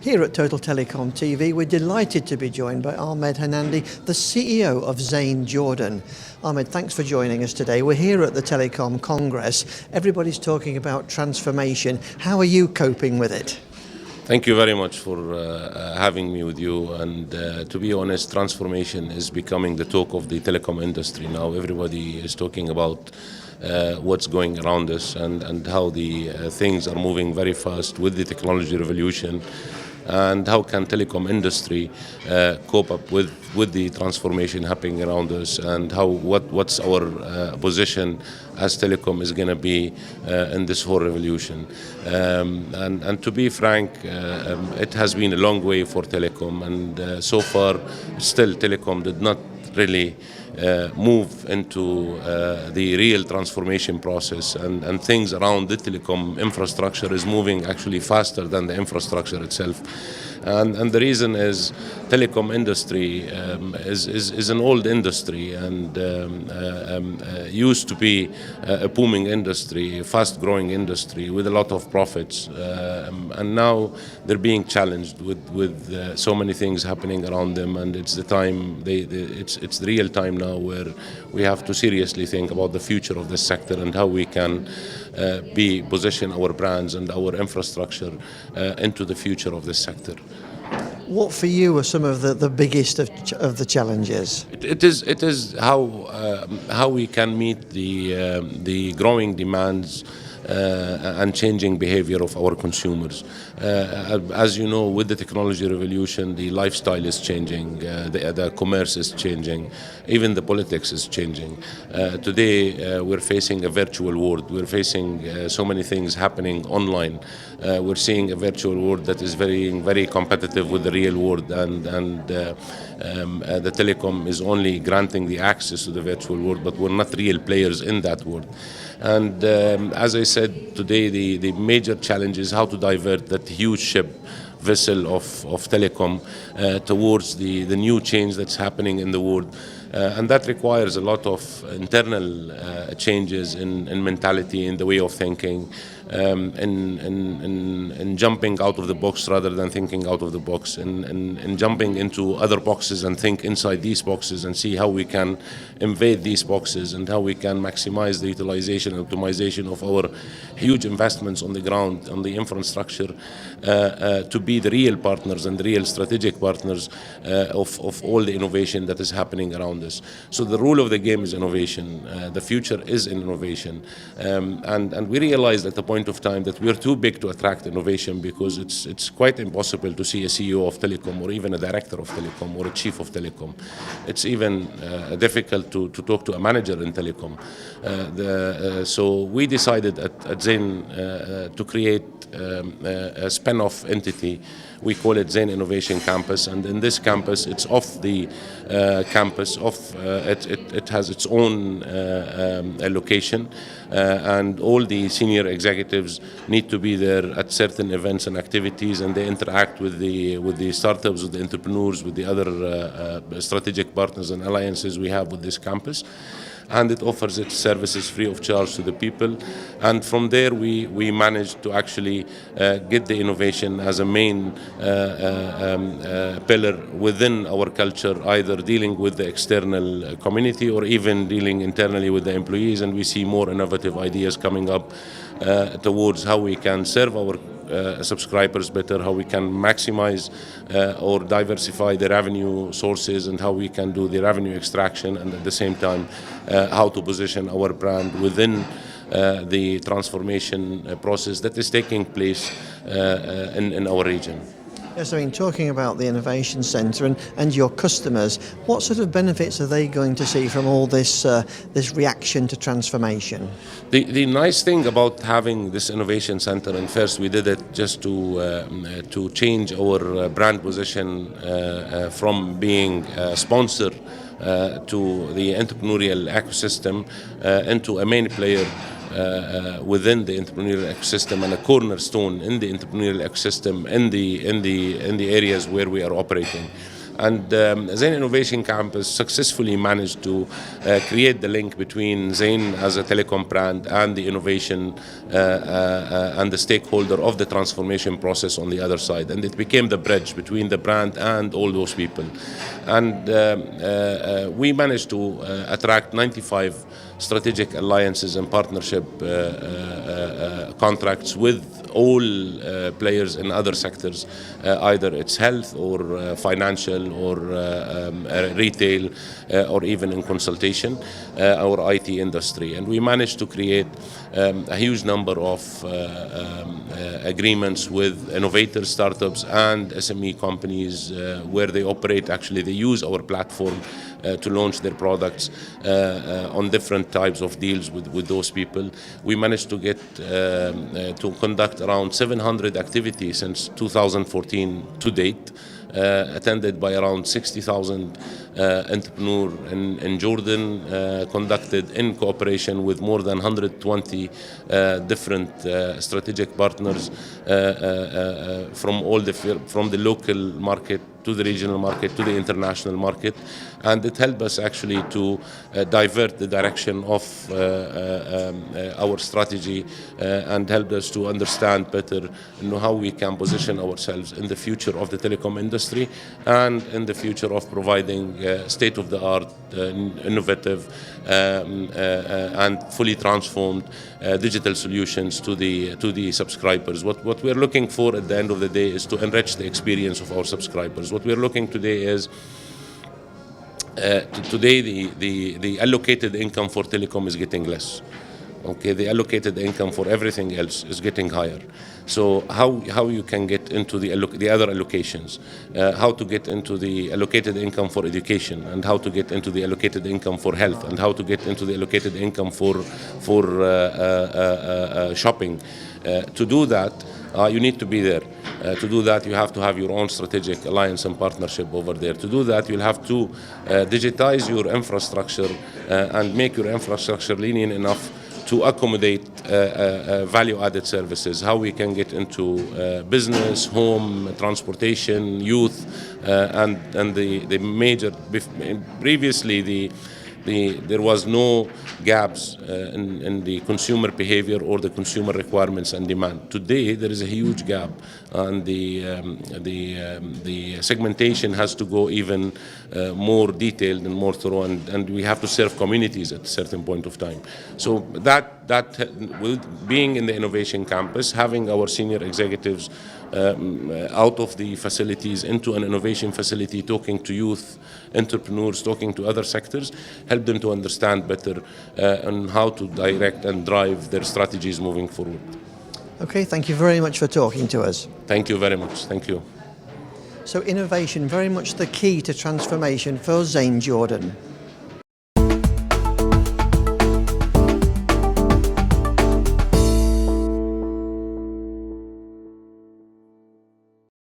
Here at Total Telecom TV, we're delighted to be joined by Ahmad Hanandeh, the CEO of Zain Jordan. Ahmed, thanks for joining us today. We're here at the Telecom Congress. Everybody's talking about transformation. How are you coping with it? Thank you very much for having me with you. And to be honest, transformation is becoming the talk of the telecom industry now. Everybody is talking about what's going around us and how the things are moving very fast with the technology revolution. And how can telecom industry cope up with the transformation happening around us, and what's our position as telecom is going to be in this whole revolution. And to be frank, it has been a long way for telecom, and so far still telecom did not really move into the real transformation process, and things around the telecom infrastructure is moving actually faster than the infrastructure itself. And the reason is telecom industry is an old industry, and used to be a booming industry, fast growing industry with a lot of profits, and now they're being challenged with so many things happening around them, and it's the time it's the real time now where we have to seriously think about the future of this sector and how we can position our brands and our infrastructure into the future of this sector. What for you are some of the biggest of the challenges? It is how we can meet the growing demands and changing behavior of our consumers. As you know, with the technology revolution, the lifestyle is changing, the commerce is changing, even the politics is changing. Today, we're facing a virtual world. We're facing so many things happening online. We're seeing a virtual world that is very competitive with the real world, and the telecom is only granting the access to the virtual world, but we're not real players in that world. And as I said today, the major challenge is how to divert that huge vessel of telecom towards the new change that's happening in the world. And that requires a lot of internal changes in mentality, in the way of thinking, in jumping out of the box rather than thinking out of the box, and jumping into other boxes and think inside these boxes and see how we can invade these boxes and how we can maximize the utilization and optimization of our huge investments on the ground, on the infrastructure, to be the real partners and the real strategic partners of all the innovation that is happening around us. So the rule of the game is innovation. The future is in innovation, and we realized at the point of time that we're too big to attract innovation, because it's quite impossible to see a CEO of telecom or even a director of telecom or a chief of telecom. It's even difficult to talk to a manager in telecom. So we decided at Zain to create a spin-off entity. We call it Zain Innovation Campus, and in this campus, it's off the campus. It has its own location, and all the senior executives need to be there at certain events and activities, and they interact with the startups, with the entrepreneurs, with the other strategic partners and alliances we have with this campus. And it offers its services free of charge to the people. And from there, we managed to actually get the innovation as a main pillar within our culture, either dealing with the external community or even dealing internally with the employees. And we see more innovative ideas coming up towards how we can serve our subscribers better, how we can maximize or diversify the revenue sources, and how we can do the revenue extraction, and at the same time how to position our brand within the transformation process that is taking place in our region. Yes, I mean, talking about the Innovation Centre and your customers, what sort of benefits are they going to see from all this reaction to transformation? The nice thing about having this Innovation Centre, and first we did it just to change our brand position from being a sponsor to the entrepreneurial ecosystem into a main player within the entrepreneurial ecosystem and a cornerstone in the entrepreneurial ecosystem in the areas where we are operating. And Zain Innovation Campus successfully managed to create the link between Zain as a telecom brand and the innovation and the stakeholder of the transformation process on the other side. And it became the bridge between the brand and all those people. And we managed to attract 95 strategic alliances and partnership contracts with all players in other sectors, either it's health or financial or retail or even in consultation or IT industry. And we managed to create a huge number of agreements with innovators, startups and SME companies where they operate. Actually, they use our platform to launch their products on different types of deals with those people. We managed to get to conduct around 700 activities since 2014 to date, attended by around 60,000 entrepreneurs in Jordan, conducted in cooperation with more than 120 different strategic partners from the local market to the regional market to the international market, and it helped us actually to divert the direction of our strategy and helped us to understand better how we can position ourselves in the future of the telecom industry and in the future of providing state-of-the-art, innovative and fully transformed digital solutions to the subscribers. What we're looking for at the end of the day is to enrich the experience of our subscribers. What we're looking today is the allocated income for telecom is getting less. Okay, the allocated income for everything else is getting higher. So how you can get into the other allocations, how to get into the allocated income for education, and how to get into the allocated income for health, and how to get into the allocated income for shopping. To do that, you need to be there. To do that, you have to have your own strategic alliance and partnership over there. To do that, you'll have to digitize your infrastructure and make your infrastructure lenient enough to accommodate value-added services, how we can get into business, home, transportation, youth, and the major. Previously, there was no gaps in the consumer behavior or the consumer requirements and demand. Today, there is a huge gap, and the segmentation has to go even more detailed and more thorough, and we have to serve communities at a certain point of time. So that being in the innovation campus, having our senior executives out of the facilities into an innovation facility, talking to youth, entrepreneurs, talking to other sectors, help them to understand better on how to direct and drive their strategies moving forward. Okay, thank you very much for talking to us. Thank you very much. Thank you. So innovation, very much the key to transformation for Zain Jordan.